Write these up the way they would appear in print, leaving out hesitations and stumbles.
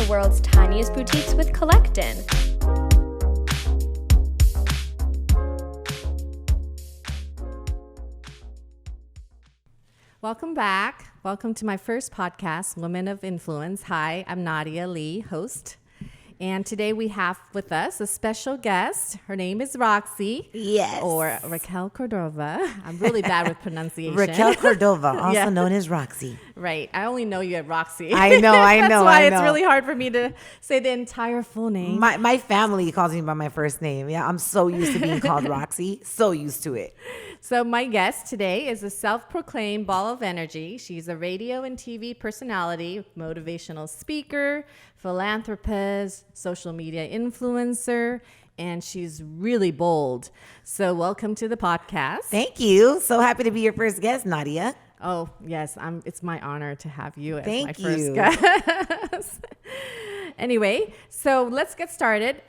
the world's tiniest boutiques with Kollectin. Welcome back. Welcome to my first podcast, Women of Influence. Hi, I'm Nadia Lee, host. And today we have with us a special guest. Her name is RaqC. Yes. Or Raquel Cordova. I'm really bad with pronunciation. Raquel Cordova, also known as RaqC. Right. I only know you at RaqC. I know. That's why it's really hard for me to say the entire full name. My family calls me by my first name. Yeah, I'm so used to being called RaqC. So used to it. So my guest today is a self-proclaimed ball of energy. She's a radio and TV personality, motivational speaker, philanthropist, social media influencer, and she's really bold. So welcome to the podcast. Thank you. So happy to be your first guest, Nadia. Oh, yes. It's my honor to have you as my Thank first you. guest. Anyway, so let's get started.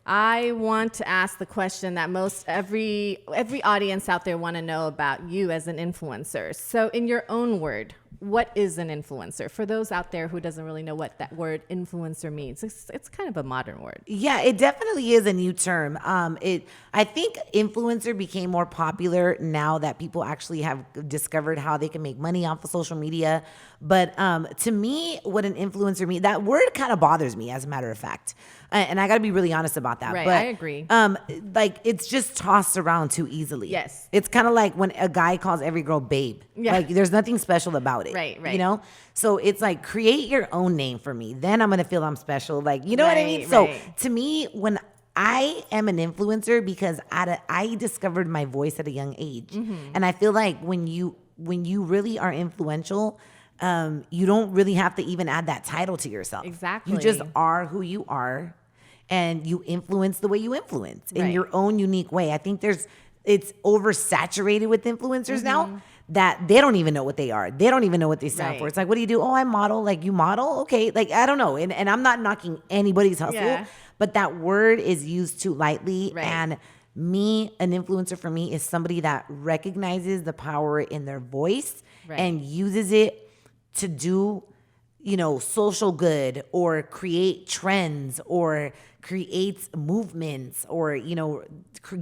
I want to ask the question that every audience out there want to know about you as an influencer. So in your own word, what is an influencer? For those out there who doesn't really know what that word influencer means, it's kind of a modern word. Yeah, it definitely is a new term. I think influencer became more popular now that people actually have discovered how they can make money off of social media. But to me, what an influencer means, that word kind of bothers me, as a matter of fact. And I got to be really honest about that. Right, but, I agree. Like, it's just tossed around too easily. Yes. It's kind of like when a guy calls every girl babe. Yeah. Like, there's nothing special about it. Right. You know? So it's like, create your own name for me. Then I'm going to feel I'm special. Like, you know what I mean? So to me, when I am an influencer, because I discovered my voice at a young age. Mm-hmm. And I feel like when you really are influential, you don't really have to even add that title to yourself. Exactly. You just are who you are, and you influence the way you influence in your own unique way. I think it's oversaturated with influencers now that they don't even know what they are. They don't even know what they stand for. It's like, what do you do? Oh, I model. Like, you model? Okay. Like, I don't know. And I'm not knocking anybody's hustle, but that word is used too lightly. Right. And an influencer for me is somebody that recognizes the power in their voice and uses it to do, social good, or create trends, or creates movements, or,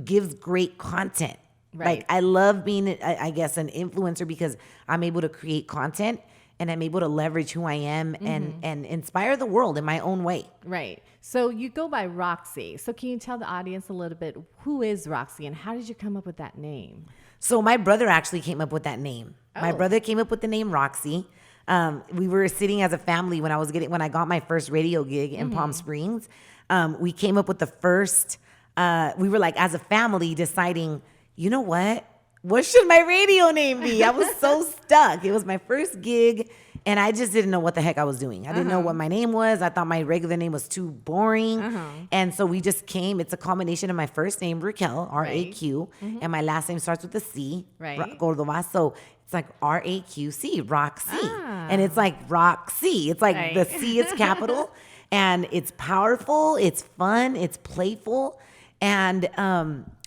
gives great content. Right. Like, I love being, I guess, an influencer because I'm able to create content and I'm able to leverage who I am and inspire the world in my own way. Right. So you go by RaqC. So can you tell the audience a little bit, who is RaqC and how did you come up with that name? So my brother actually came up with that name. Oh. My brother came up with the name RaqC. We were sitting as a family when I got my first radio gig in Palm Springs. We came up with the first, we were like, as a family, deciding, you know what should my radio name be? I was so stuck. It was my first gig and I just didn't know what the heck I was doing. I didn't know what my name was. I thought my regular name was too boring. And so we just came. It's a combination of my first name, Raquel, RaqC, and my last name starts with a C, Cordova. So it's like RaqC, RaqC. And it's like RaqC. It's like the C is capital and it's powerful, it's fun, it's playful. And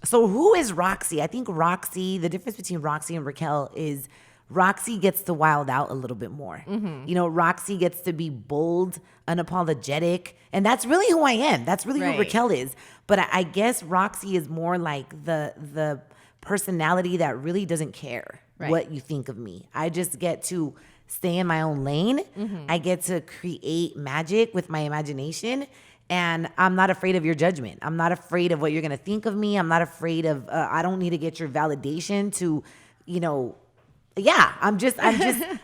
so who is RaqC? I think RaqC, the difference between RaqC and Raquel is RaqC gets to wild out a little bit more. RaqC gets to be bold, unapologetic. And that's really who I am. That's really who Raquel is. But I guess RaqC is more like the personality that really doesn't care what you think of me. I just get to stay in my own lane. I get to create magic with my imagination. And I'm not afraid of your judgment. I'm not afraid of what you're going to think of me. I'm not afraid of, I don't need to get your validation to,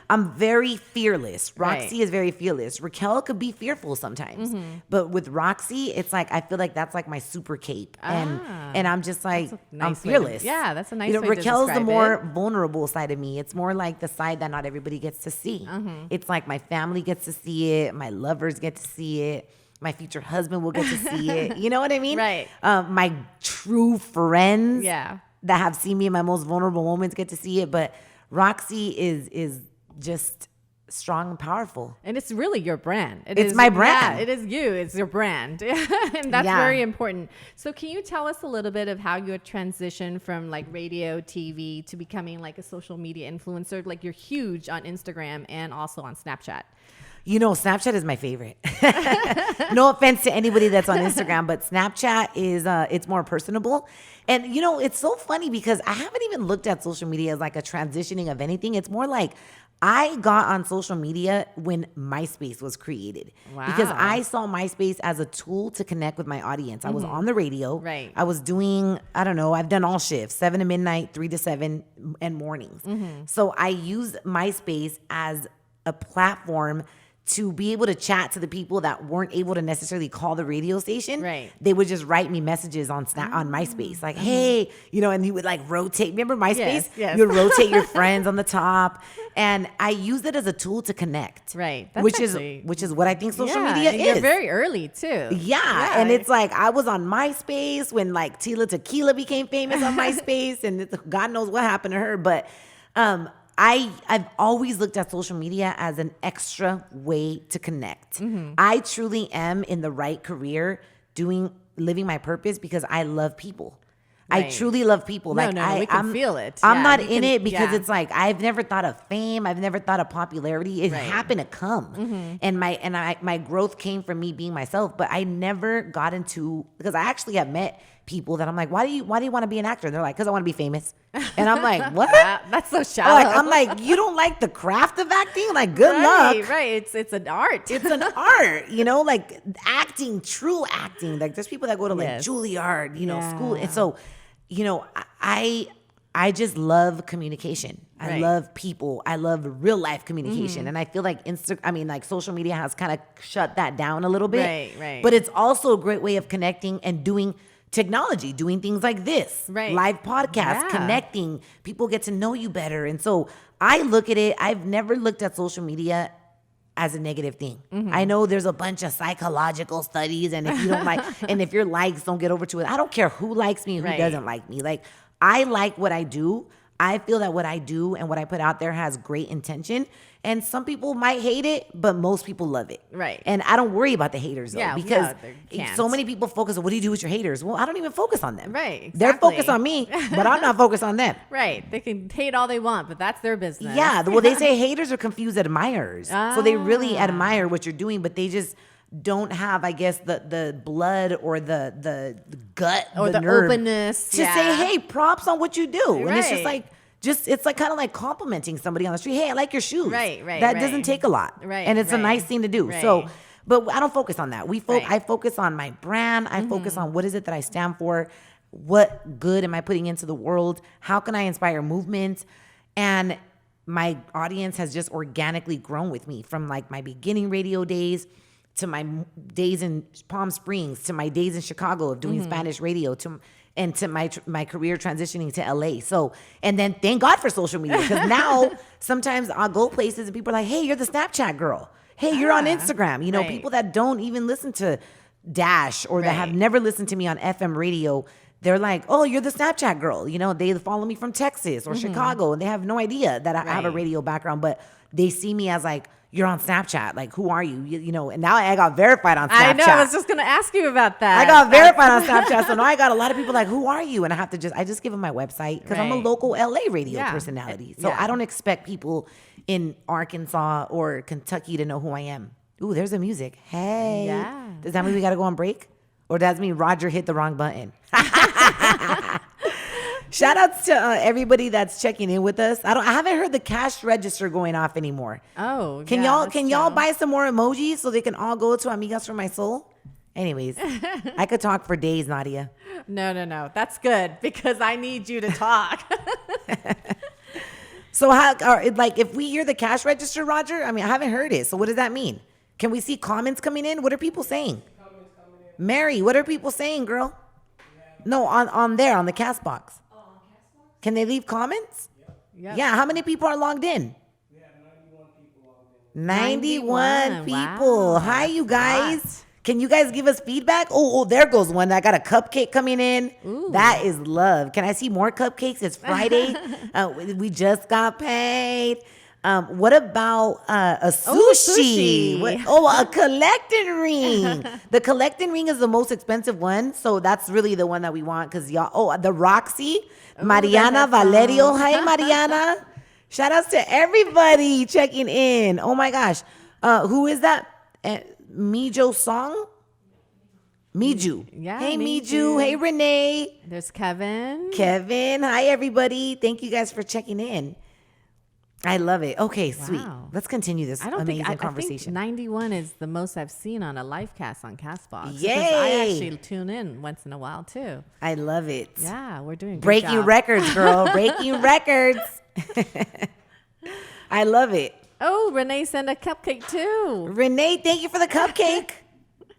I'm very fearless. RaqC is very fearless. Raquel could be fearful sometimes. But with RaqC, it's like, I feel like that's like my super cape. And I'm just like, I'm fearless. That's a nice way to Raquel's describe the more it. vulnerable side of me. It's more like the side that not everybody gets to see. It's like my family gets to see it. My lovers get to see it. My future husband will get to see it. You know what I mean? Right. My true friends that have seen me in my most vulnerable moments get to see it. But RaqC is just strong and powerful. And it's really your brand. It's my brand. Yeah, it is you. It's your brand. And that's very important. So can you tell us a little bit of how you had transitioned from like radio, TV to becoming like a social media influencer? Like, you're huge on Instagram and also on Snapchat. Snapchat is my favorite. No offense to anybody that's on Instagram, but Snapchat is it's more personable. And it's so funny because I haven't even looked at social media as like a transitioning of anything. It's more like I got on social media when MySpace was created. Wow. Because I saw MySpace as a tool to connect with my audience. I was on the radio. Right. I was doing, I don't know, I've done all shifts, 7 to midnight, 3 to 7, and mornings. So I used MySpace as a platform to be able to chat to the people that weren't able to necessarily call the radio station. Right. They would just write me messages on on MySpace, like, hey, and you would like rotate. Remember MySpace? Yes. You would rotate your friends on the top. And I used it as a tool to connect. Right. That's which actually, is what I think social yeah, media and is. You're very early too. Yeah. And it's like I was on MySpace when like Tila Tequila became famous on MySpace, and God knows what happened to her. But I've always looked at social media as an extra way to connect. I truly am in the right career living my purpose because I love people. Right. I truly love people. We can feel it. I'm not in it because it's like I've never thought of fame. I've never thought of popularity. It happened to come, and my growth came from me being myself. But I never got into because I actually have met people that I'm like, why do you want to be an actor? And they're like, because I want to be famous. And I'm like, what? That's so shallow. I'm like, you don't like the craft of acting? Like, good luck. Right. It's an art. It's an art, like acting, true acting. Like there's people that go to like Juilliard, school. And so, I just love communication. I love people. I love real life communication. And I feel like social media has kind of shut that down a little bit. Right. But it's also a great way of connecting and doing technology, doing things like this, live podcasts, connecting. People get to know you better. And so I look at it, I've never looked at social media as a negative thing. I know there's a bunch of psychological studies, and if you don't like, and if your likes don't get over to it, I don't care who likes me and who doesn't like me. Like, I like what I do. I feel that what I do and what I put out there has great intention. And some people might hate it, but most people love it. Right. And I don't worry about the haters though, because they so many people focus on what do you do with your haters? Well, I don't even focus on them. Right. Exactly. They're focused on me, but I'm not focused on them. Right. They can hate all they want, but that's their business. Yeah. Well, they say haters are confused admirers. So they really admire what you're doing, but they just don't have, I guess, the blood or the gut or the nerve openness to say, hey, props on what you do. And it's just like, it's like kind of like complimenting somebody on the street. Hey, I like your shoes. Right. That doesn't take a lot. Right. And it's a nice thing to do. Right. So, but I don't focus on that. I focus on my brand. I focus on what is it that I stand for? What good am I putting into the world? How can I inspire movement? And my audience has just organically grown with me from like my beginning radio days to my days in Palm Springs, to my days in Chicago of doing Spanish radio, and to my career transitioning to LA. So, and then thank God for social media, because now sometimes I'll go places and people are like, hey, you're the Snapchat girl. Hey, you're on Instagram. People that don't even listen to Dash or that have never listened to me on FM radio, they're like, oh, you're the Snapchat girl. They follow me from Texas or Chicago, and they have no idea that I have a radio background, but they see me as like, you're on Snapchat. Like, who are you? And now I got verified on Snapchat. I know. I was just going to ask you about that. I got verified on Snapchat. So now I got a lot of people like, who are you? And I just give them my website because I'm a local LA radio personality. So I don't expect people in Arkansas or Kentucky to know who I am. Ooh, there's the music. Hey. Yeah. Does that mean we got to go on break? Or does that mean Roger hit the wrong button? Shout outs to everybody that's checking in with us. I haven't heard the cash register going off anymore. Oh, can y'all buy some more emojis so they can all go to Amigas for My Soul? Anyways, I could talk for days, Nadia. No. That's good because I need you to talk. So if we hear the cash register, Roger, I haven't heard it. So what does that mean? Can we see comments coming in? What are people saying? Mary, what are people saying, girl? No, on the cast box. Can they leave comments? Yep. Yeah. How many people are logged in? We have 91 people logged in. 91 people. Wow. Hi, you guys. Can you guys give us feedback? Oh, there goes one. I got a cupcake coming in. Ooh. That is love. Can I see more cupcakes? It's Friday. We just got paid. What about a sushi? A Kollectin ring. The Kollectin ring is the most expensive one, so that's really the one that we want because y'all. Oh, the RaqC, Mariana Valerio. Hi, Mariana. Shout outs to everybody checking in. Oh my gosh. Who is that? Mijo Song? Miju. Yeah, Hey, Miju. Miju. Hey, Renee. There's Kevin. Kevin. Hi, everybody. Thank you guys for checking in. I love it. Okay, sweet. Wow. Let's continue this amazing conversation. I think 91 is the most I've seen on a live cast on Castbox. Yay! I actually tune in once in a while too. I love it. Yeah, we're doing a good Breaking job. records, girl. Breaking records. I love it. Oh, Renee sent a cupcake too. Renee, thank you for the cupcake.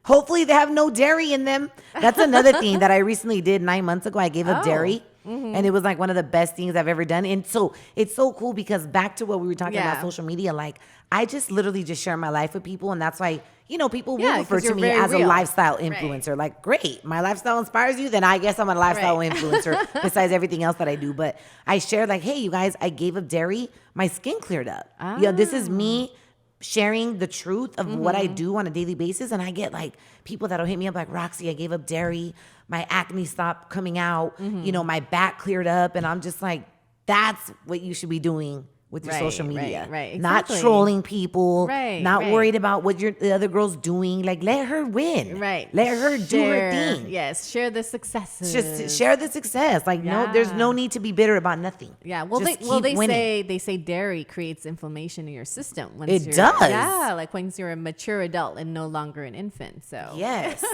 Hopefully they have no dairy in them. That's another thing that I recently did 9 months ago. I gave up dairy. And it was like one of the best things I've ever done. And so it's so cool because back to what we were talking about social media, like I just literally just share my life with people. And that's why, people will refer to me as a lifestyle influencer. Right. Like, great, my lifestyle inspires you. Then I guess I'm a lifestyle influencer besides everything else that I do. But I shared like, hey, you guys, I gave up dairy. My skin cleared up. This is me sharing the truth of what I do on a daily basis. And I get like people that'll hit me up like, RaqC, I gave up dairy. My acne stopped coming out. My back cleared up. And I'm just like, that's what you should be doing with your social media. Right, exactly. Not trolling people. Right, not right. worried about what the other girl's doing. Like, let her win. Right. Let her do her thing. Yes, share the successes. Just share the success. Like, no, there's no need to be bitter about nothing. Yeah, well, Just they keep winning. say dairy creates inflammation in your system. Once It you're, does. Yeah, like once you're a mature adult and no longer an infant. So Yes.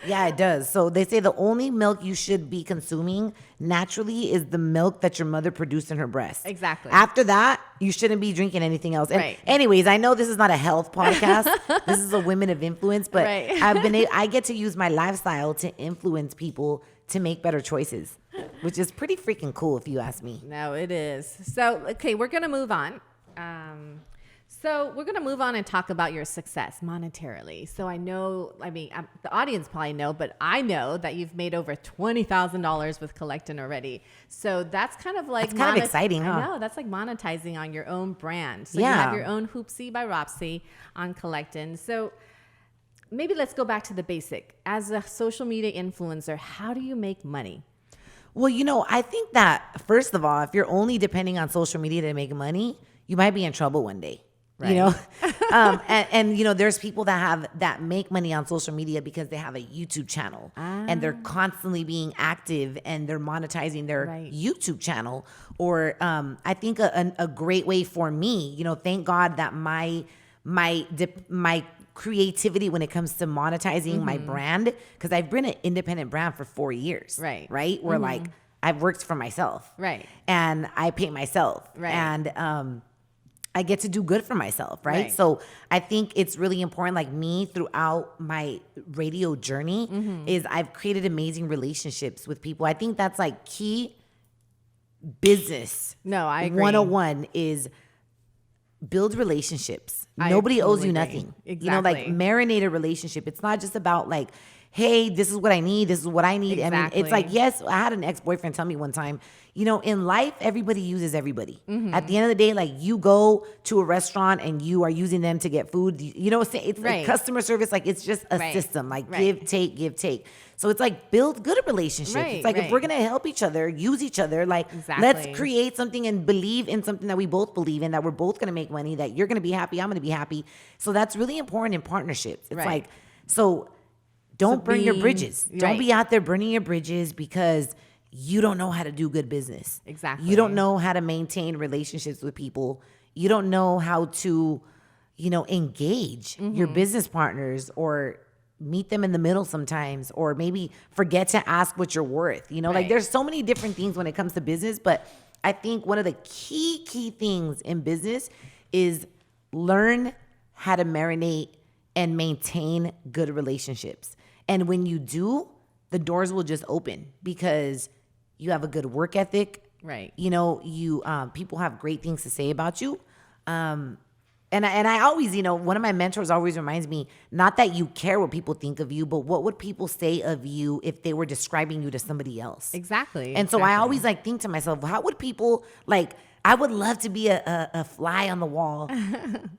Yeah, it does. So they say the only milk you should be consuming naturally is the milk that your mother produced in her breast. Exactly. After that, you shouldn't be drinking anything else. And Right. anyways, I know this is not a health podcast. This is a women of influence, but Right. I get to use my lifestyle to influence people to make better choices, which is pretty freaking cool if you ask me. No, it is. So, okay, we're going to move on. So we're going to move on and talk about your success monetarily. So the audience probably know, but I know that you've made over $20,000 with Kollectin already. So that's kind of like... That's kind of exciting, huh? I know, that's like monetizing on your own brand. So Yeah. you have your own Hoopsie by RaqC on Kollectin. So maybe let's go back to the basic. As a social media influencer, how do you make money? Well, I think that, first of all, if you're only depending on social media to make money, you might be in trouble one day. Right. And there's people that make money on social media because they have a YouTube channel and they're constantly being active and they're monetizing their YouTube channel. Or I think a great way for me, thank God that my creativity when it comes to monetizing my brand, because I've been an independent brand for 4 years. Right. Where like I've worked for myself. Right. And I pay myself. Right. And I get to do good for myself, right? So I think it's really important, like me throughout my radio journey, is I've created amazing relationships with people. I think that's like key business. No, I agree. 101 is build relationships. Nobody owes you nothing. Exactly. Like marinate a relationship. It's not just about like, hey, this is what I need. This is what I need. Exactly. I mean, it's like, yes, I had an ex-boyfriend tell me one time, in life, everybody uses everybody. At the end of the day, like you go to a restaurant and you are using them to get food. It's like customer service. Like it's just a system, like give, take. So it's like build good relationships. It's like if we're going to help each other, use each other, like let's create something and believe in something that we both believe in, that we're both going to make money, that you're going to be happy, I'm going to be happy. So that's really important in partnerships. It's like, don't burn your bridges. Don't be out there burning your bridges because you don't know how to do good business. Exactly. You don't know how to maintain relationships with people. You don't know how to, engage your business partners or meet them in the middle sometimes, or maybe forget to ask what you're worth. Like there's so many different things when it comes to business, but I think one of the key things in business is learn how to marinate and maintain good relationships. And when you do, the doors will just open because you have a good work ethic. Right. You people have great things to say about you. And I always, one of my mentors always reminds me, not that you care what people think of you, but what would people say of you if they were describing you to somebody else? Exactly. And so I always think to myself, how would people I would love to be a fly on the wall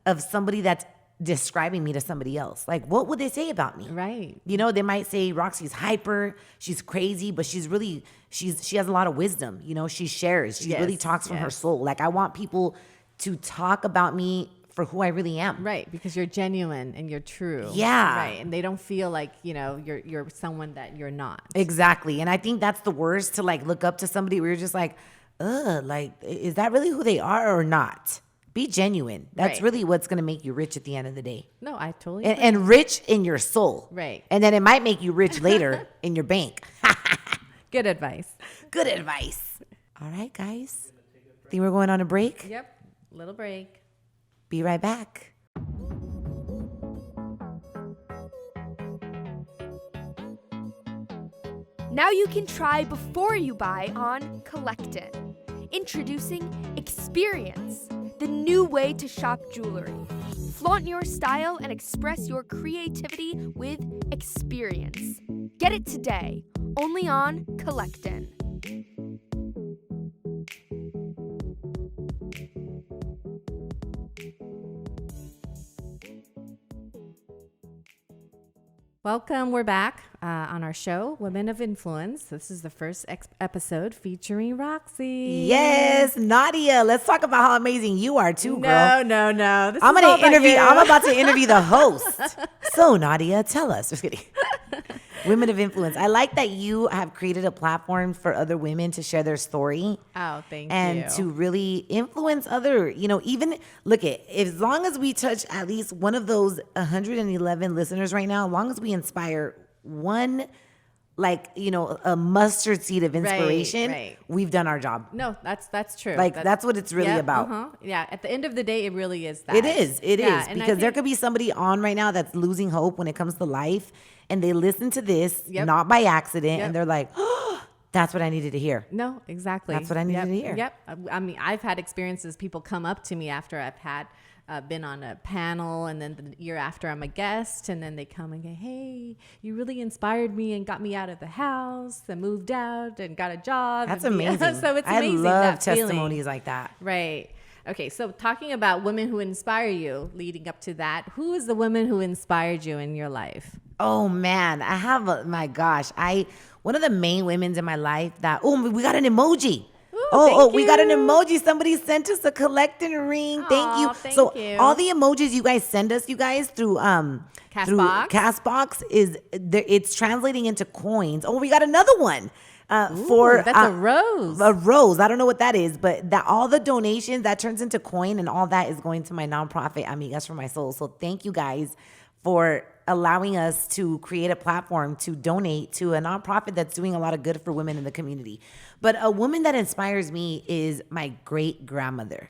of somebody that's describing me to somebody else. Like, what would they say about me? Right. They might say RaqC's hyper, she's crazy, but she has a lot of wisdom. She shares. She really talks from her soul. Like, I want people to talk about me for who I really am. Right, because you're genuine and you're true. Yeah. Right, and they don't feel like, you're someone that you're not. Exactly. And I think that's the worst, to like look up to somebody where you're just like, like, is that really who they are or not? Be genuine. That's Right. really what's going to make you rich at the end of the day. No, I totally agree. And rich in your soul. Right. And then it might make you rich later in your bank. Good advice. Good advice. All right, guys. Think we're going on a break? Yep, little break. Be right back. Now you can try before you buy on Kollectin. Introducing Experience, the new way to shop jewelry. Flaunt your style and express your creativity with experience. Get it today, only on Kollectin. Welcome. We're back on our show, Women of Influence. This is the first episode featuring RaqC. Yes, Nadia. Let's talk about how amazing you are too, girl. No. I'm about to interview the host. So, Nadia, tell us. Just kidding. Women of Influence. I like that you have created a platform for other women to share their story. Oh, thank you. And to really influence other, even look at, as long as we touch at least one of those 111 listeners right now, as long as we inspire one, a mustard seed of inspiration, right. We've done our job. No, that's true. That's what it's really about. Yeah, at the end of the day, it really is that. It is. Yeah, Because there could be somebody on right now that's losing hope when it comes to life, and they listen to this, not by accident, and they're like, oh, that's what I needed to hear. No, exactly. That's what I needed to hear. Yep. I mean, I've had experiences, people come up to me after I've had been on a panel, and then the year after I'm a guest, and then they come and go, hey, you really inspired me and got me out of the house and moved out and got a job. That's and amazing. So it's amazing. I love that testimonies feeling. like that. Right. Okay, so talking about women who inspire you, leading up to that, who is the woman who inspired you in your life? Oh man, I have one of the main women's in my life that, we got an emoji. We got an emoji. Somebody sent us a Kollectin ring. Thank you. Thank you. All the emojis you guys send us, you guys, through Castbox it's translating into coins. Oh, we got another one. That's a rose. A rose. I don't know what that is, but that all the donations that turns into coin, and all that is going to my nonprofit, Amigas for My Soul. So thank you guys for allowing us to create a platform to donate to a nonprofit that's doing a lot of good for women in the community. But a woman that inspires me is my great grandmother.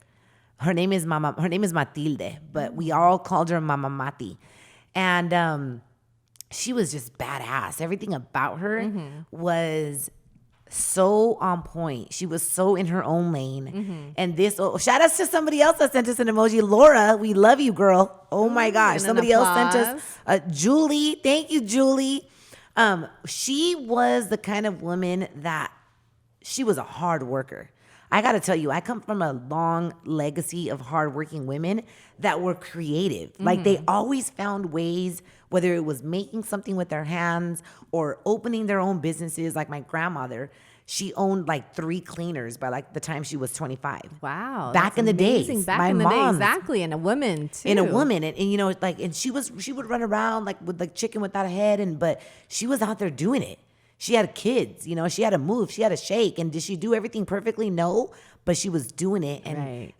Her name is Matilde, but we all called her Mama Mati. And she was just badass. Everything about her was so on point. She was so in her own lane. And shout out to somebody else that sent us an emoji. Laura, we love you, girl. Oh my gosh. Somebody else sent us Julie. Thank you, Julie. She was the kind of woman that she was a hard worker. I got to tell you, I come from a long legacy of hardworking women that were creative. Like they always found ways, whether it was making something with their hands or opening their own businesses. Like my grandmother, she owned like 3 cleaners by like the time she was 25. Wow. Back in the days. Back my in the day, mom, exactly. And a woman too. And she would run around like with like chicken without a head, but she was out there doing it. She had kids, she had to move, she had to shake. And did she do everything perfectly? No, but she was doing it. And,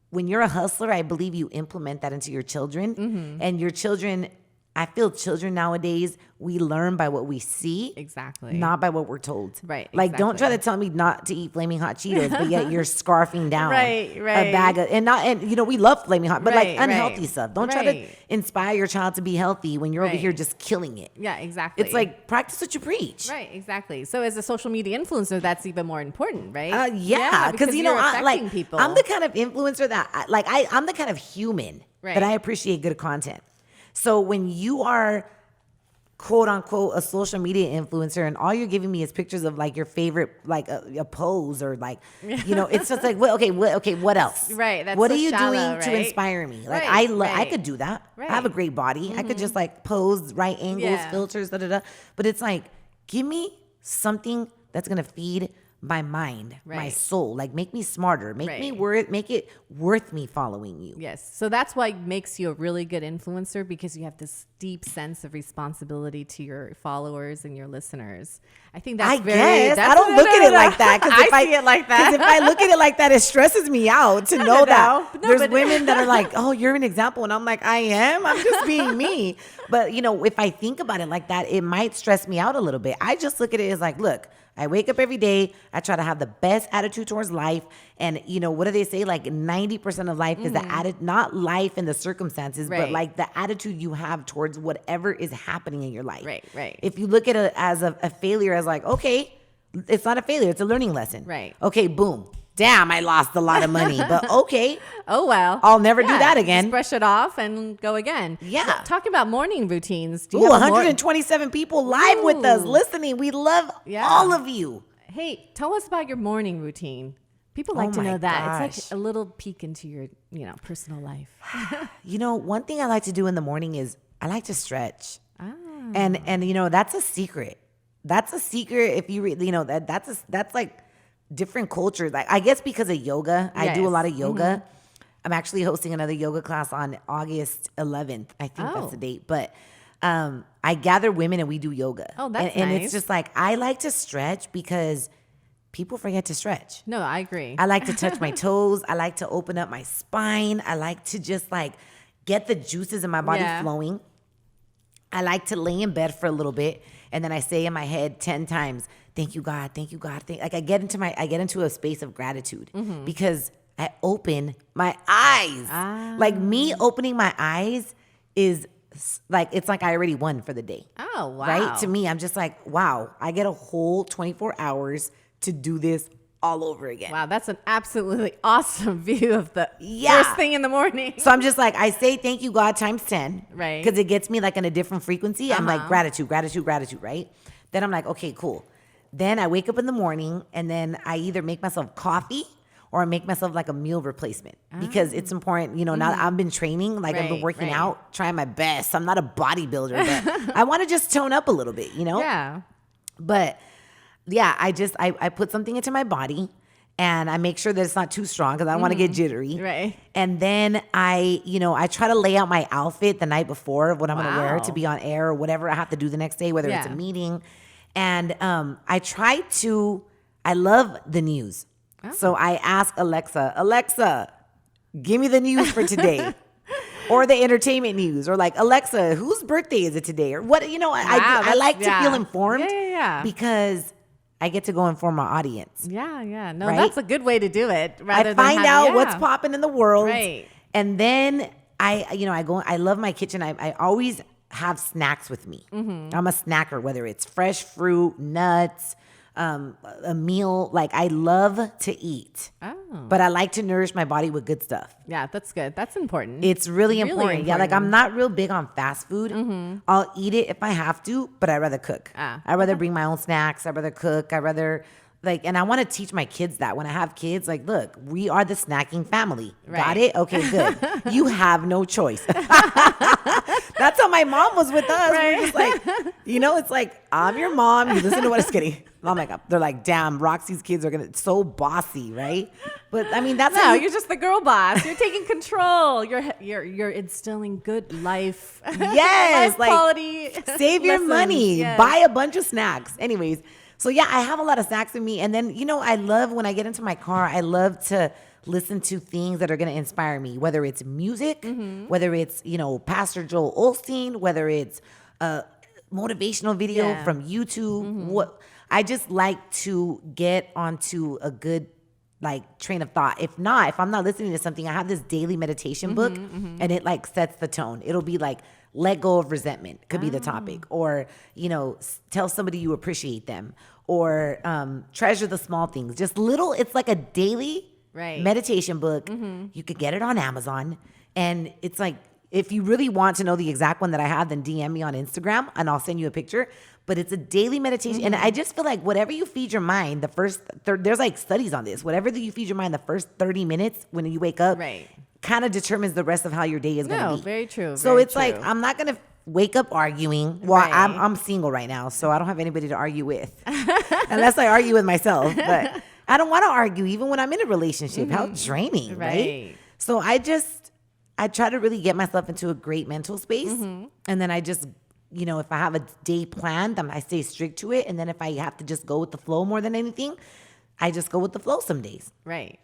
when you're a hustler, I believe you implement that into your children. And your children, I feel children nowadays, we learn by what we see. Exactly. Not by what we're told. Right. Like, don't try to tell me not to eat Flaming Hot Cheetos, but yet you're scarfing down a bag of, we love Flaming Hot, but like unhealthy stuff. Don't try to inspire your child to be healthy when you're over here just killing it. Yeah, exactly. It's like, practice what you preach. Right, exactly. So as a social media influencer, that's even more important, right? Because you're affecting people. I'm the kind of influencer that, I'm the kind of human that I appreciate good content. So when you are quote unquote a social media influencer and all you're giving me is pictures of like your favorite, like a pose or like, it's just like, what else? Right. That's what so are you shallow, doing to right? inspire me? Like Right, I could do that. Right. I have a great body. I could just like pose right angles, filters, But it's like, give me something that's going to feed my mind, my Right. soul. Like, make me smarter. Make it worth me following you. Yes. So that's what makes you a really good influencer, because you have this deep sense of responsibility to your followers and your listeners. I think that's I don't look at it like that. I see it like that. Because if I look at it like that, it stresses me out to know that no, there's but- women that are like, oh, you're an example. And I'm like, I am. I'm just being me. But, you know, if I think about it like that, it might stress me out a little bit. I just look at it as like, look, I wake up every day. I try to have the best attitude towards life. And, you know, what do they say? Like 90% of life is the attitude, not life and the circumstances, but Right. like the attitude you have towards whatever is happening in your life. Right. If you look at it as a failure, as like, okay, it's not a failure, it's a learning lesson. Right. Okay, boom. Damn, I lost a lot of money. But okay. Oh, well. I'll never do that again. Just brush it off and go again. Yeah. Well, talking about morning routines. Do Ooh, you have a 127 people live with us Ooh. listening. We love Yeah. all of you. Hey, tell us about your morning routine. People like Oh to my know that. It's gosh. like a little peek into your, personal life. You know, one thing I like to do in the morning is I like to stretch. Ah. And you know, that's a secret. That's a secret. If you read, you know, that's like different cultures. Like, I guess because of yoga, I do a Yes. lot of yoga. I'm actually hosting another yoga class on August 11th. I think Oh. that's the date. But I gather women and we do yoga. Oh, that's and nice. it's just like, I like to stretch because people forget to stretch. No, I agree. I like to touch my toes. I like to open up my spine. I like to just like get the juices in my body Yeah. flowing. I like to lay in bed for a little bit, and then I say in my head 10 times, "Thank you, God. Thank you, God." Like I get into a space of gratitude because I open my eyes. Like me opening my eyes is like, it's like I already won for the day. Oh, wow. Right? To me, I'm just like, wow, I get a whole 24 hours to do this all over again. Wow, that's an absolutely awesome view of the Yeah. first thing in the morning. So I'm just like, I say thank you, God, times 10. Right. Because it gets me like in a different frequency. I'm like, gratitude, gratitude, gratitude, right? Then I'm like, okay, cool. Then I wake up in the morning and then I either make myself coffee or I make myself like a meal replacement because it's important. You know, now that I've been training, like I've been Right, working right. out, trying my best. I'm not a bodybuilder, but I want to just tone up a little bit, you know? Yeah. But yeah, I put something into my body and I make sure that it's not too strong because I don't want to get jittery. Right. And then I try to lay out my outfit the night before of what I'm going to wear to Wow. be on air or whatever I have to do the next day, whether it's a Yeah. meeting. And I love the news. Oh. So I ask Alexa, give me the news for today. Or the entertainment news, or like, Alexa, whose birthday is it today? Or what, I that's- like to yeah. feel informed Yeah. because I get to go inform my audience. Yeah. No, Right? that's a good way to do it. Rather I find than out what's popping in the world. Right. And then I love my kitchen. I always have snacks with me. Mm-hmm. I'm a snacker, whether it's fresh fruit, nuts, a meal. Like I love to eat, but I like to nourish my body with good stuff. Yeah, that's good. That's important. It's really important. Yeah, like I'm not real big on fast food. I'll eat it if I have to, but I'd rather cook. I'd rather bring my own snacks. I'd rather cook. I'd rather and I want to teach my kids that when I have kids, like, look, we are the snacking family. Right. Got it? Okay, good. You have no choice. That's how my mom was with us. We're just like, it's like, I'm your mom. You listen to what I'm kidding. Oh my God. They're like, damn, RaqC's kids are so bossy, right? But I mean, that's No, how you're just the girl boss. You're taking control. You're instilling good life. Yes, life quality. Save your lessons. money. Yes. Buy a bunch of snacks. Anyways, so yeah, I have a lot of snacks in me. And then, I love when I get into my car, I love to listen to things that are going to inspire me, whether it's music, whether it's, Pastor Joel Osteen, whether it's a motivational video Yeah. from YouTube. I just like to get onto a good train of thought. If I'm not listening to something, I have this daily meditation book and it sets the tone. It'll be like, let go of resentment could be the topic, or, tell somebody you appreciate them, or treasure the small things. Just little, it's like a daily meditation book. You could get it on Amazon. And it's like, if you really want to know the exact one that I have, then DM me on Instagram and I'll send you a picture. But it's a daily meditation. And I just feel like whatever you feed your mind, there's studies on this. Whatever you feed your mind the first 30 minutes when you wake up, Right. kind of determines the rest of how your day is going to be. No, very true. So very it's like, true. I'm not going to wake up arguing. Well, Right. I'm single right now, so I don't have anybody to argue with. Unless I argue with myself. But I don't want to argue even when I'm in a relationship. How draining, right? So I try to really get myself into a great mental space. And then I just, if I have a day planned, I stay strict to it. And then if I have to just go with the flow more than anything, I just go with the flow some days. Right.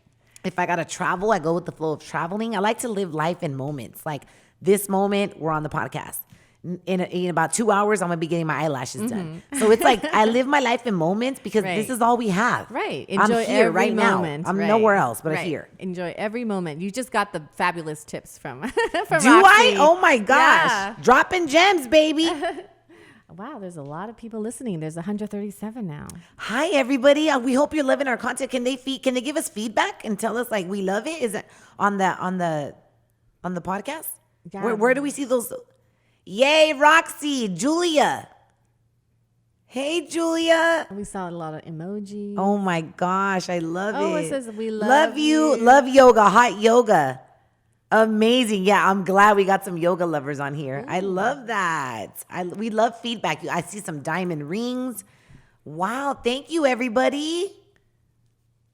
If I got to travel, I go with the flow of traveling. I like to live life in moments. Like this moment, we're on the podcast. In about 2 hours, I'm going to be getting my eyelashes done. So it's like I live my life in moments because this is all we have. Right. Enjoy I'm here every right moment. now. I'm right. nowhere else but right. here. Enjoy every moment. You just got the fabulous tips from from Do RaqC. I? Oh my gosh. Yeah. Dropping gems, baby. Wow, there's a lot of people listening. There's 137 now. Hi, everybody. We hope you're loving our content. Can they give us feedback and tell us like we love it? Is it on the podcast? Yeah. Where do we see those? Yay, RaqC, Julia. Hey, Julia. We saw a lot of emojis. Oh my gosh, I love it. Oh, it says we love you. you. Love yoga, hot yoga. Amazing. Yeah, I'm glad we got some yoga lovers on here. Ooh. I love that. We love feedback. I see some diamond rings. Wow, thank you, everybody.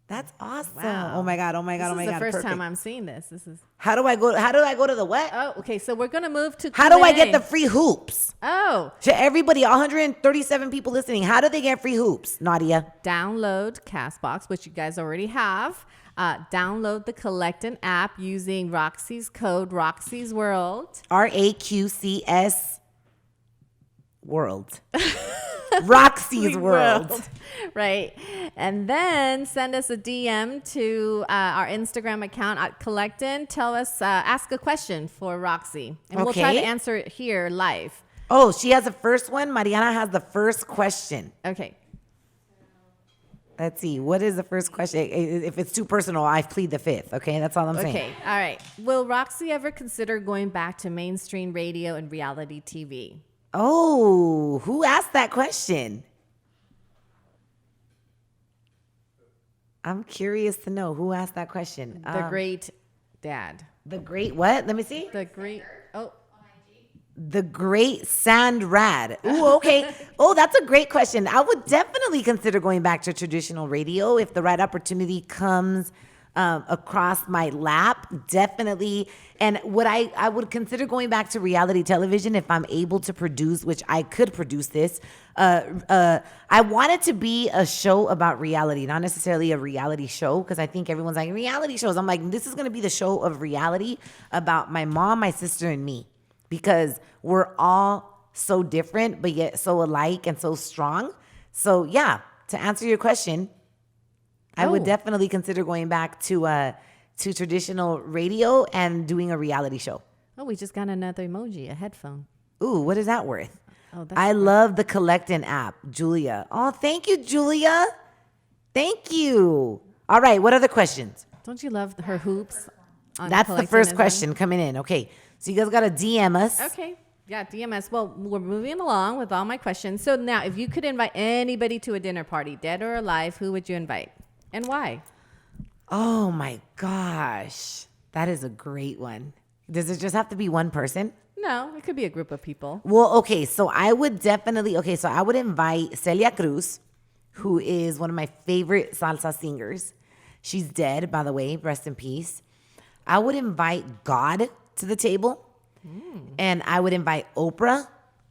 That's awesome. Wow. Oh my God. This is the first time I'm seeing this. This is. How do I go to the what? Oh, okay. So we're gonna move to. How do I get the free hoops? Oh, To everybody, 137 people listening, how do they get free hoops, Nadia? download Castbox, which you guys already have. Download the Kollectin app using RaqC's code RaqC's World. RaqC's World. RaqC's World. Right. And then send us a DM to our Instagram account at Kollectin. Tell us, ask a question for RaqC. And we'll try to answer it here live. Oh, she has the first one. Mariana has the first question. Okay. Let's see. What is the first question? If it's too personal, I plead the fifth. Okay, that's all I'm saying. Okay. All right. Will RaqC ever consider going back to mainstream radio and reality TV? Oh, who asked that question? I'm curious to know who asked that question. The great dad. The great what? Let me see. The great. Oh. The great sand rad. Ooh, okay. Oh, that's a great question. I would definitely consider going back to traditional radio if the right opportunity comes across my lap. Definitely. And I would consider going back to reality television if I'm able to produce, which I could produce this. I want it to be a show about reality, not necessarily a reality show, because I think everyone's like, reality shows. I'm like, this is going to be the show of reality about my mom, my sister, and me. Because we're all so different, but yet so alike and so strong. So yeah, to answer your question, I would definitely consider going back to traditional radio and doing a reality show. Oh, we just got another emoji, a headphone. Ooh, what is that worth? Oh, that's I love the Kollectin app, Julia. Oh, thank you, Julia. Thank you. All right, what other questions? Don't you love her hoops? That's the first question coming in. Okay. So you guys got to DM us. Okay. Yeah, DMS. Well, we're moving along with all my questions. So now, if you could invite anybody to a dinner party, dead or alive, who would you invite? And why? Oh, my gosh. That is a great one. Does it just have to be one person? No, it could be a group of people. Well, okay. So I would invite Celia Cruz, who is one of my favorite salsa singers. She's dead, by the way. Rest in peace. I would invite God to the table, and I would invite Oprah.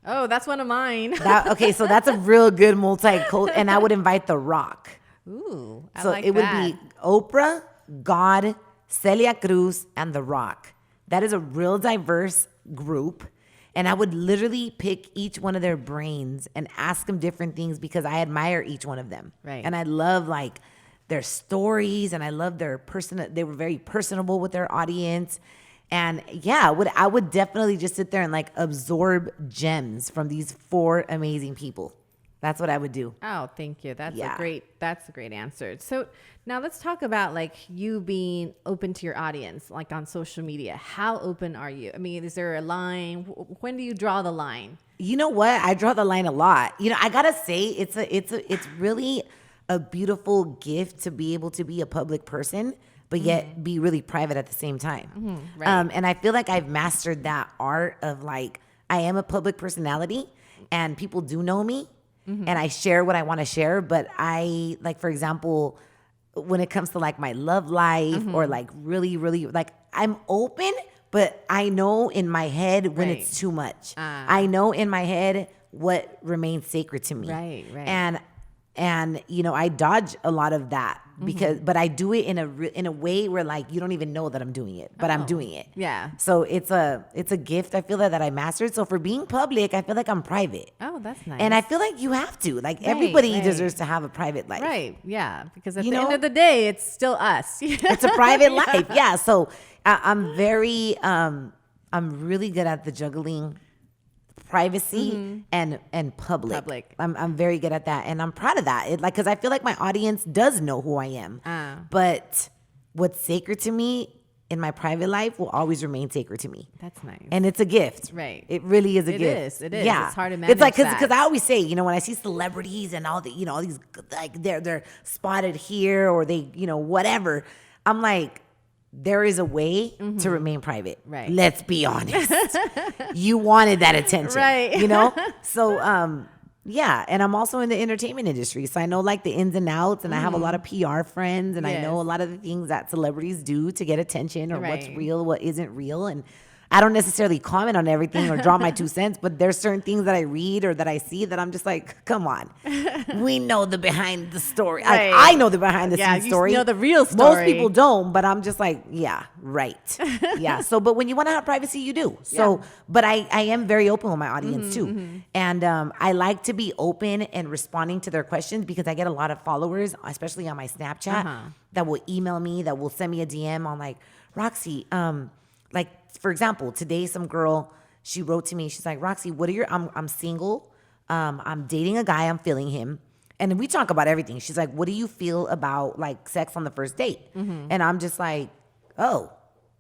Oh, that's one of mine. So that's a real good multi-cult, and I would invite The Rock. Ooh, I So like it would that. be Oprah, God, Celia Cruz, and The Rock. That is a real diverse group, and I would literally pick each one of their brains and ask them different things because I admire each one of them. Right. And I love like their stories, and I love their they were very personable with their audience. And yeah, I would definitely just sit there and like absorb gems from these four amazing people. That's what I would do. Oh, thank you. That's Yeah. a great answer. So now let's talk about like you being open to your audience, like on social media. How open are you? I mean, is there a line? When do you draw the line? You know what? I draw the line a lot. You know, I gotta say, it's really a beautiful gift to be able to be a public person, but yet be really private at the same time. Right. And I feel like I've mastered that art of like I am a public personality and people do know me and I share what I want to share. But I, like, for example, when it comes to like my love life or like really, really, like I'm open, but I know in my head when it's too much. I know in my head what remains sacred to me. Right. And you know, I dodge a lot of that because, but I do it in a way where like you don't even know that I'm doing it, but I'm doing it. Yeah. So it's a gift. I feel that I mastered. So for being public, I feel like I'm private. Oh, that's nice. And I feel like you have to. Like everybody right. deserves to have a private life. Right. Yeah. Because at You the know? end of the day, it's still us. It's a private life. Yeah. So I'm very, I'm really good at the juggling privacy and public. I'm very good at that, and I'm proud of that. Because I feel like my audience does know who I am. But what's sacred to me in my private life will always remain sacred to me. That's nice. And it's a gift. Right. It really is a It gift. is. It is. Yeah. It's hard to manage It's like, that. because I always say, you know, when I see celebrities and all the, you know, all these, like they're spotted here or they, you know, whatever, I'm like, there is a way to remain private. Right. Let's be honest. You wanted that attention. Right. You know? So, yeah. And I'm also in the entertainment industry. So I know like the ins and outs and I have a lot of PR friends and I know a lot of the things that celebrities do to get attention or what's Right. real, what isn't real. And I don't necessarily comment on everything or draw my 2 cents, but there's certain things that I read or that I see that I'm just like, come on. We know the behind the story. Right. I know the behind the scenes you story. know the real Most story. people don't, but I'm just like, yeah, right. Yeah. So, but when you want to have privacy, you do. So, but I am very open with my audience too. And I like to be open and responding to their questions because I get a lot of followers, especially on my Snapchat, that will email me, that will send me a DM on like, RaqC, like, for example, today some girl, she wrote to me, she's like, RaqC, what are your, I'm single, I'm dating a guy, I'm feeling him. And we talk about everything. She's like, what do you feel about like sex on the first date? And I'm just like, oh,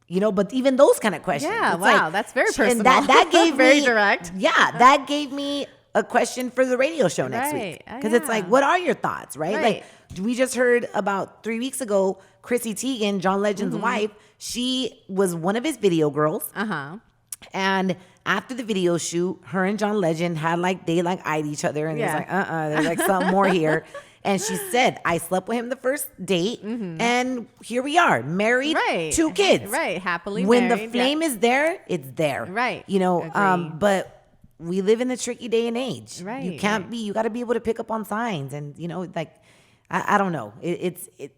you know, but even those kind of questions. Yeah, it's wow, like, that's very and personal. that gave Very me, direct. Yeah, that gave me a question for the radio show next week. Right. Because it's like, what are your thoughts, right? Right. Like, we just heard about 3 weeks ago, Chrissy Teigen, John Legend's wife, she was one of his video girls. And after the video shoot, her and John Legend had like, they like eyed each other and there's like, there's like something more here. And she said, I slept with him the first date and here we are, married, Right. 2 kids. Right. Happily When married. the flame is there, it's there. Right. You know, Agreed. but we live in a tricky day and age. Right, You can't be, you got to be able to pick up on signs and, you know, like, I don't know.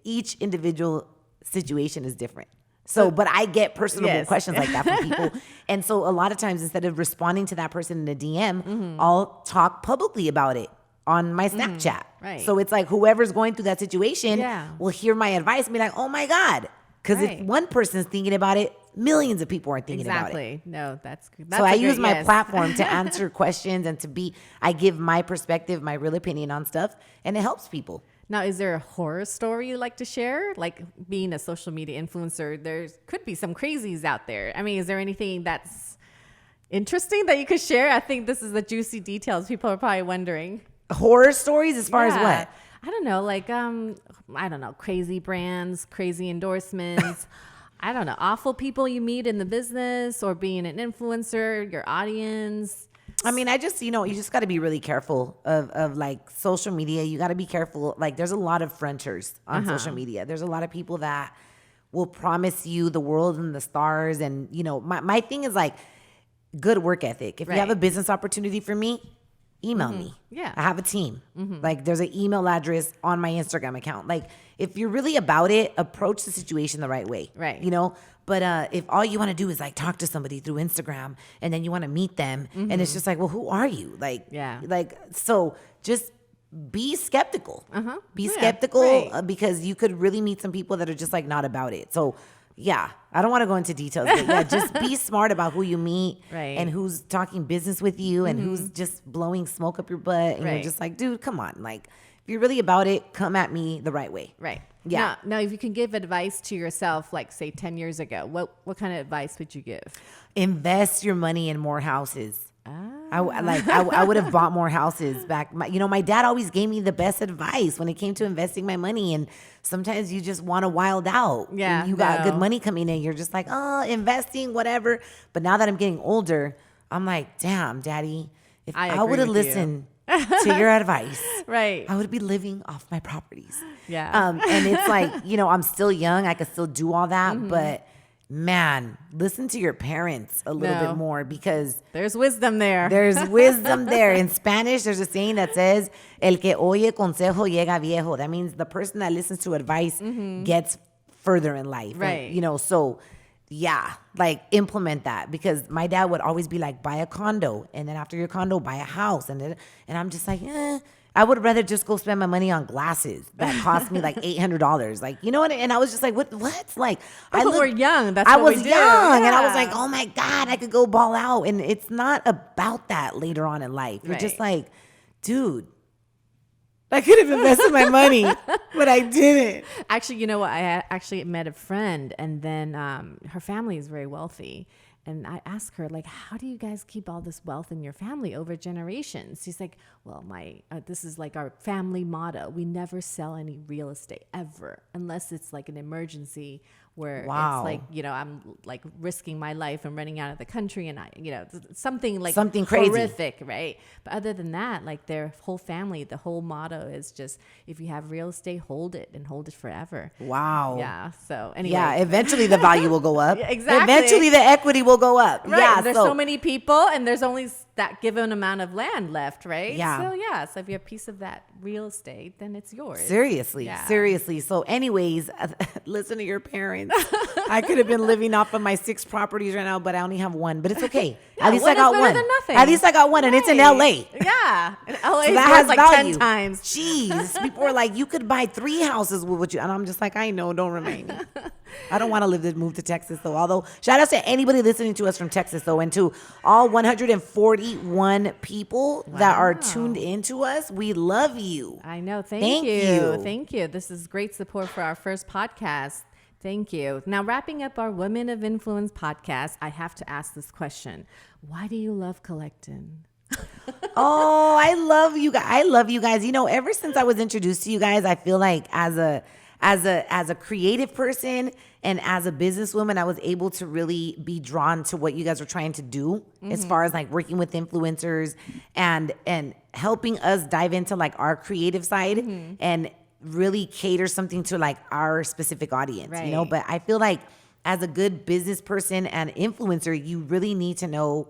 Each individual situation is different. So, but I get personable questions like that from people. And so a lot of times instead of responding to that person in a DM, I'll talk publicly about it on my Snapchat. Right. So it's like whoever's going through that situation Yeah. will hear my advice and be like, oh my God. Because if Right. one person's thinking about it, millions of people are thinking about it. Exactly. No, that's So I a use great my yes. platform to answer questions and I give my perspective, my real opinion on stuff, and it helps people. Now, is there a horror story you'd like to share? Like being a social media influencer, there could be some crazies out there. I mean, is there anything that's interesting that you could share? I think this is the juicy details people are probably wondering. Horror stories as far as Yeah. what? I don't know, like I don't know, crazy brands, crazy endorsements. I don't know, awful people you meet in the business or being an influencer, your audience. I mean, I just, you know, you just got to be really careful of like social media. You got to be careful. Like there's a lot of fronters on social media. There's a lot of people that will promise you the world and the stars. And, you know, my thing is like good work ethic. If you have a business opportunity for me, email me. Yeah. I have a team. Like there's an email address on my Instagram account. Like if you're really about it, approach the situation the right way. Right. You know, but if all you want to do is like talk to somebody through Instagram and then you want to meet them and it's just like, well, who are you? Like, like, so just be skeptical. Be skeptical because you could really meet some people that are just like not about it. So yeah, I don't want to go into details, but yeah, just be smart about who you meet and who's talking business with you and who's just blowing smoke up your butt. And you're just like, dude, come on. Like, if you're really about it, come at me the right way. Right. Yeah. Now, if you can give advice to yourself, like say 10 years ago, what kind of advice would you give? Invest your money in more houses. I would have bought more houses back. My dad always gave me the best advice when it came to investing my money. And sometimes you just want to wild out. Yeah, You got good money coming in. You're just like, oh, investing, whatever. But now that I'm getting older, I'm like, damn, Daddy, if I I agree would have with you. listened to your advice, Right. I would be living off my properties. Yeah. And it's like, I'm still young. I could still do all that. Mm-hmm. But man, listen to your parents a little bit more, because There's wisdom there. there's wisdom there. In Spanish, there's a saying that says, El que oye consejo llega viejo. That means the person that listens to advice gets further in life. Right. And, so yeah, like implement that, because my dad would always be like, buy a condo, and then after your condo, buy a house. And I'm just like, I would rather just go spend my money on glasses that cost me like $800. Like, you know what? And I was just like, what? Like, We're young. That's I what was we do. young, and I was Yeah. like, oh my God, I could go ball out. And it's not about that later on in life. You're just Right. like, dude, I could have invested my money, but I didn't. Actually, you know what? I actually met a friend, and then her family is very wealthy. And I asked her, like, how do you guys keep all this wealth in your family over generations? She's like, well, this is like our family motto. We never sell any real estate ever, unless it's like an emergency where Wow. it's like, I'm like risking my life and running out of the country, and something crazy, horrific, right? But other than that, like their whole family, the whole motto is just, if you have real estate, hold it and hold it forever. Wow. Yeah. So anyway. Yeah, eventually the value will go up. Yeah, exactly. Eventually the equity will go up. Right. Yeah. There's so many people, and there's only that given amount of land left, right? Yeah. So if you have a piece of that real estate, then it's yours. Seriously. Yeah. Seriously. So anyways, listen to your parents. I could have been living off of my 6 properties right now, but I only have 1. But it's okay. Yeah, At least one I got is better one. than nothing. At least I got one, and it's in Right. LA. Yeah. And LA So is that worth has like value. 10 times. Jeez. People are like, you could buy 3 houses with what you, and I'm just like, I know, don't remind me. I don't want to move to Texas though. Although, shout out to anybody listening to us from Texas though, and to all 141 people that are tuned into us. We love you. I know. Thank Thank you. you. Thank you. This is great support for our first podcast. Thank you. Now, wrapping up our Women of Influence podcast, I have to ask this question. Why do you love Kollectin? Oh, I love you guys. I love you guys. Ever since I was introduced to you guys, I feel like as a creative person and as a businesswoman, I was able to really be drawn to what you guys were trying to do as far as like working with influencers and helping us dive into like our creative side and really cater something to like our specific audience, Right. But I feel like as a good business person and influencer, you really need to know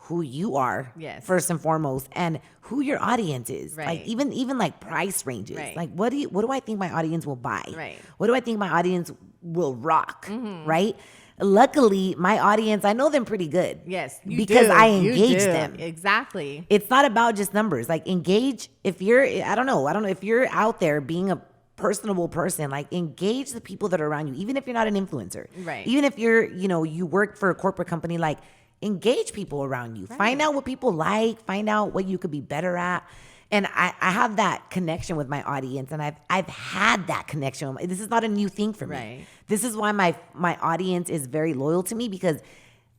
who you are, Yes. first and foremost, and who your audience is. Right. Like even like price ranges. Right. Like what do I think my audience will buy? Right. What do I think my audience will rock? Right? Luckily, my audience, I know them pretty good. Yes, you because do. I You engage do. them. Exactly. It's not about just numbers. Like engage. If you're, I don't know if you're out there being a personable person, like engage the people that are around you, even if you're not an influencer. Right. Even if you're, you work for a corporate company, like engage people around you. Right. Find out what people like. Find out what you could be better at. And I have that connection with my audience, and I've had that connection. This is not a new thing for me. Right. This is why my audience is very loyal to me, because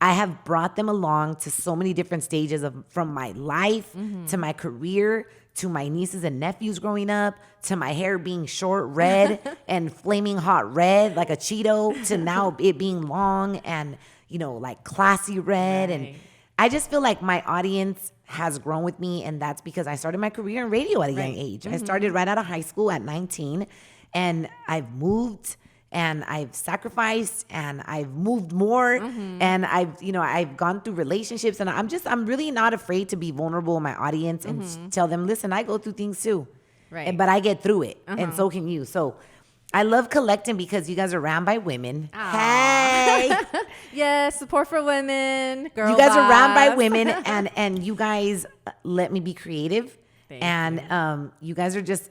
I have brought them along to so many different stages from my life to my career to my nieces and nephews growing up to my hair being short red and flaming hot red like a Cheeto to now it being long and like classy red. Right. And I just feel like my audience has grown with me, and that's because I started my career in radio at a young age. I started right out of high school at 19, and I've moved and I've sacrificed and I've moved more and I've gone through relationships, and I'm really not afraid to be vulnerable in my audience and tell them, listen, I go through things too. Right. But I get through it, and so can you. So I love Kollectin because you guys are ran by women. Hey. Yes, support for women. Girl You guys are ran by boss. women, and you guys let me be creative. Thank You guys are just,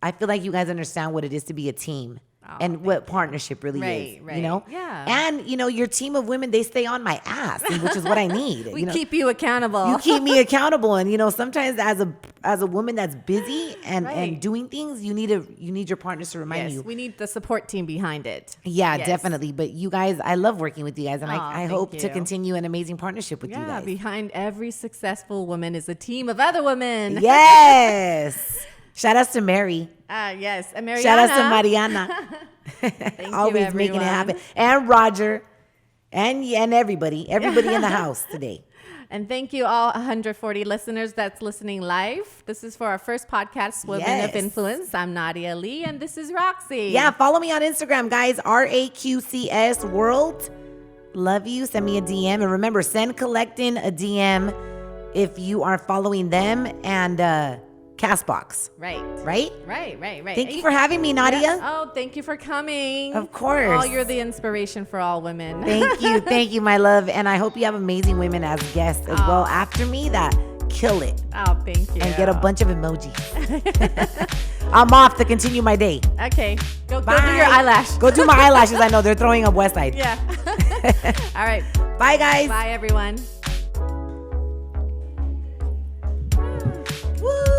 I feel like you guys understand what it is to be a team. Oh, And what partnership really Right, is, right. Yeah. And your team of women, they stay on my ass, which is what I need. We keep you accountable. You keep me accountable, and sometimes as a woman that's busy and Right. doing things, you need your partners to remind Yes, you. we need the support team behind it. Yeah, Yes. definitely. But you guys, I love working with you guys, and I thank hope to you. continue an amazing partnership with you Yeah, guys. behind every successful woman is a team of other women. Yes. Shout outs to Mary. Yes. And Mariana. Shout outs to Mariana. Thank Always you, making it everyone. happen. And Roger. And everybody. Everybody in the house today. And thank you all 140 listeners that's listening live. This is for our first podcast, Women of Influence. I'm Nadia Lee, and this is RaqC. Yeah, follow me on Instagram, guys. RaqCS World. Love you. Send me a DM. And remember, send Kollectin a DM if you are following them and Castbox. Right. Right? Thank you for having me, Nadia. Yes. Oh, thank you for coming. Of course. Oh, you're the inspiration for all women. Thank you, my love. And I hope you have amazing women as guests as well after me that kill it. Oh, thank you. And get a bunch of emojis. I'm off to continue my day. Okay. Go do your eyelash. Go do my eyelashes. I know they're throwing up West Side. Yeah. All right. Bye, guys. Bye, everyone. Woo.